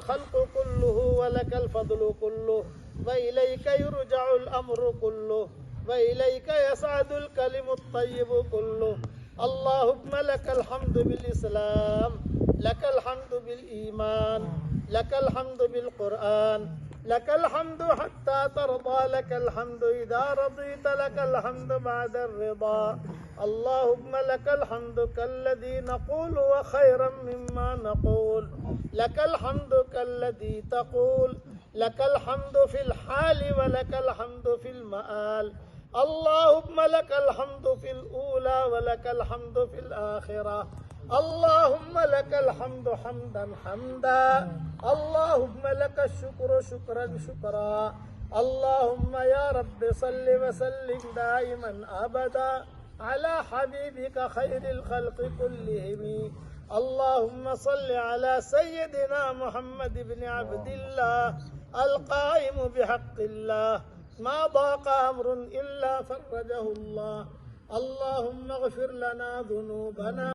الخلق كله ولك الفضل كله وإليك يرجع الأمر كله وإليك يسعد الكلم الطيب كله. اللهم لك الحمد بالإسلام، لك الحمد بالإيمان، لك الحمد بالقرآن، لك الحمد حتى ترضى، لك الحمد إذا رضيت، لك الحمد بعد الرضا. اللهم لك الحمد كالذي نقول وخيرا مما نقول، لك الحمد كالذي تقول، لك الحمد في الحال ولك الحمد في المآل. اللهم لك الحمد في الأولى ولك الحمد في الآخرة. اللهم لك الحمد حمدا حمدا، اللهم لك الشكر شكرا شكرا. اللهم يا رب صل وسلم دائما أبدا على حبيبك خير الخلق كلهم. اللهم صل على سيدنا محمد بن عبد الله القائم بحق الله، ما ضاق أمر إلا فرجه الله. اللهم اغفر لنا ذنوبنا